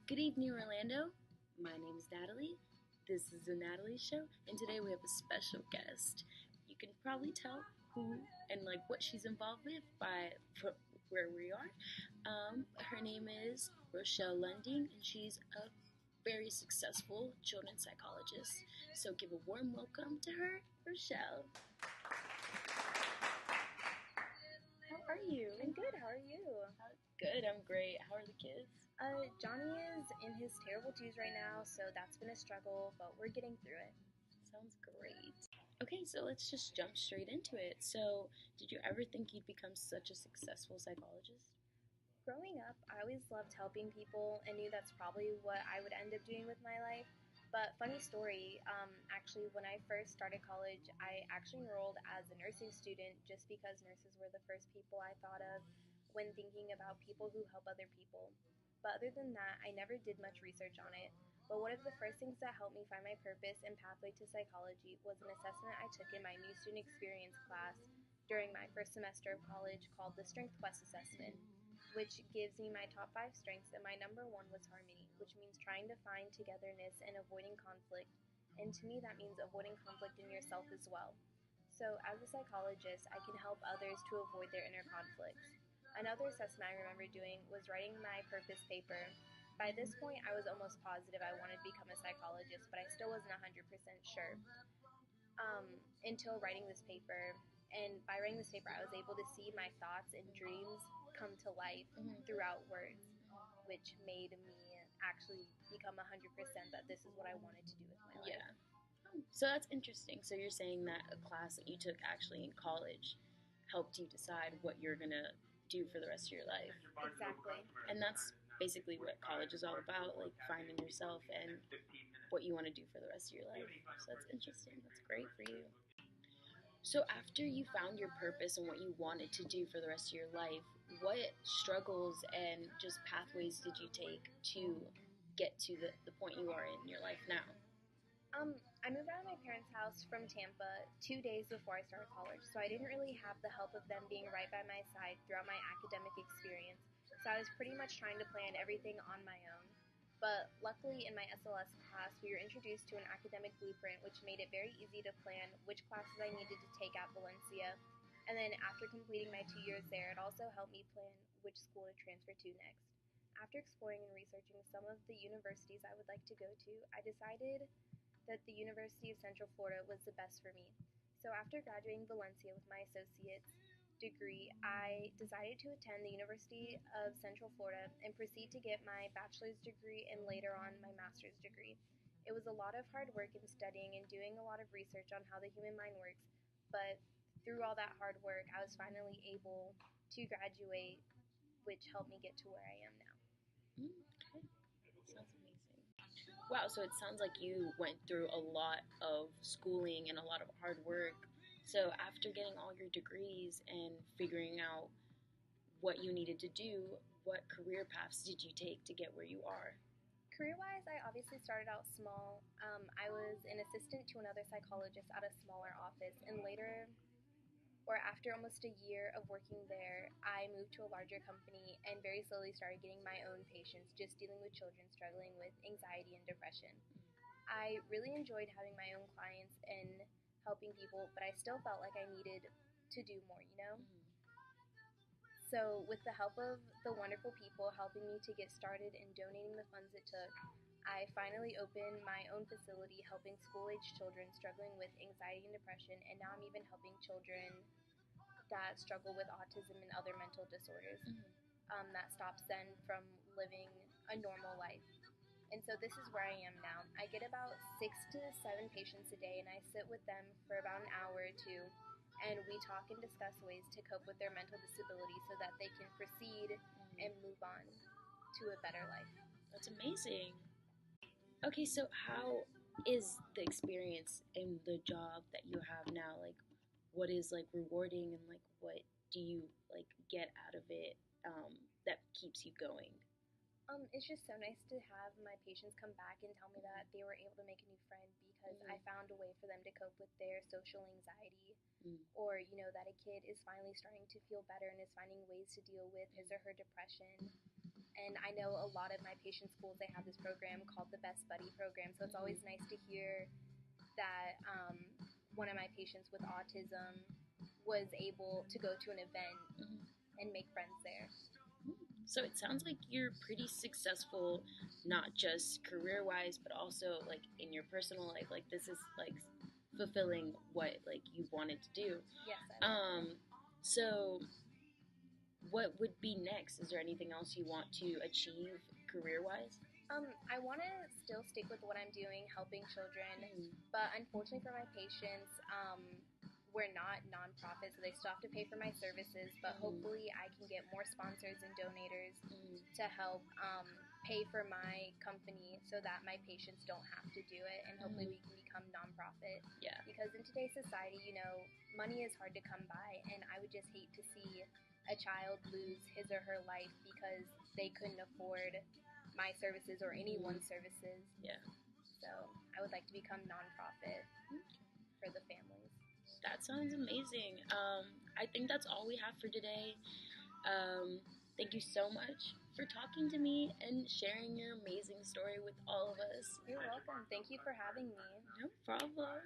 Good evening, Orlando. My name is Natalie. This is the Natalie Show, and today we have a special guest. You can probably tell who and what she's involved with by where we are. Her name is Rochelle Lundeen, and she's a very successful children's psychologist. So give a warm welcome to her, Rochelle. How are you? I'm good. How are you? Good. I'm great. How are the kids? Johnny is in his terrible twos right now, so that's been a struggle, but we're getting through it. Sounds great. Okay, so let's just jump straight into it. So, did you ever think you'd become such a successful psychologist? Growing up, I always loved helping people and knew that's probably what I would end up doing with my life. But funny story, actually, when I first started college, I actually enrolled as a nursing student just because nurses were the first people I thought of when thinking about people who help other people. But other than that, I never did much research on it. But one of the first things that helped me find my purpose and pathway to psychology was an assessment I took in my new student experience class during my first semester of college called the Strength Quest Assessment, which gives me my top 5 strengths, and my number 1 was harmony, which means trying to find togetherness and avoiding conflict. And to me, that means avoiding conflict in yourself as well. So as a psychologist, I can help others to avoid their inner conflicts. Another assessment I remember doing was writing my purpose paper. By this point, I was almost positive I wanted to become a psychologist, but I still wasn't 100% sure until writing this paper. And by writing this paper, I was able to see my thoughts and dreams come to life throughout words, which made me actually become 100% that this is what I wanted to do with my life. Yeah. So that's interesting. So you're saying that a class that you took actually in college helped you decide what you're going to do for the rest of your life. Exactly. And that's basically what college is all about, finding yourself and what you want to do for the rest of your life. So that's interesting. That's great for you. So after you found your purpose and what you wanted to do for the rest of your life, what struggles and just pathways did you take to get to the point you are in your life now? I moved out of my parents' house from Tampa 2 days before I started college, so I didn't really have the help of them being right by my side throughout my academic experience, so I was pretty much trying to plan everything on my own. But luckily in my SLS class, we were introduced to an academic blueprint which made it very easy to plan which classes I needed to take at Valencia, and then after completing my 2 years there, it also helped me plan which school to transfer to next. After exploring and researching some of the universities I would like to go to, I decided that the University of Central Florida was the best for me. So after graduating Valencia with my associate's degree, I decided to attend the University of Central Florida and proceed to get my bachelor's degree and later on my master's degree. It was a lot of hard work and studying and doing a lot of research on how the human mind works, but through all that hard work, I was finally able to graduate, which helped me get to where I am now. Okay. Sounds amazing. Wow, so it sounds like you went through a lot of schooling and a lot of hard work. So after getting all your degrees and figuring out what you needed to do, what career paths did you take to get where you are? Career-wise, I obviously started out small. I was an assistant to another psychologist at a smaller office, and later, or after almost a year of working there, I moved to a larger company and very slowly started getting my own patients, just dealing with children struggling with anxiety and depression. I really enjoyed having my own clients and helping people, but I still felt like I needed to do more, So with the help of the wonderful people helping me to get started and donating the funds it took, I finally opened my own facility helping school-age children struggling with anxiety and depression, and now I'm even helping children that struggle with autism and other mental disorders that stops them from living a normal life. And so this is where I am now. I get about 6 to 7 patients a day, and I sit with them for about an hour or two, and we talk and discuss ways to cope with their mental disability so that they can proceed and move on to a better life. That's amazing. Okay, so how is the experience in the job that you have now? What is rewarding, and what do you get out of it that keeps you going? It's just so nice to have my patients come back and tell me that they were able to make a new friend because I found a way for them to cope with their social anxiety, or that a kid is finally starting to feel better and is finding ways to deal with his or her depression. And I know a lot of my patient schools, they have this program called the Best Buddy program. So it's always nice to hear that one of my patients with autism was able to go to an event and make friends there. So it sounds like you're pretty successful, not just career-wise, but also like in your personal life. Like this is like fulfilling what like you wanted to do. Yes. So what would be next? Is there anything else you want to achieve career-wise? I want to still stick with what I'm doing, helping children, but unfortunately for my patients, we're not nonprofit, so they still have to pay for my services, but hopefully I can get more sponsors and donators to help pay for my company so that my patients don't have to do it, and hopefully we can become nonprofit. Yeah. Because in today's society, you know, money is hard to come by, and I would just hate to see a child lose his or her life because they couldn't afford my services or anyone's services. Yeah. So I would like to become nonprofit for the families. That sounds amazing. I think that's all we have for today. Thank you so much for talking to me and sharing your amazing story with all of us. You're welcome. Thank you for having me. No problem.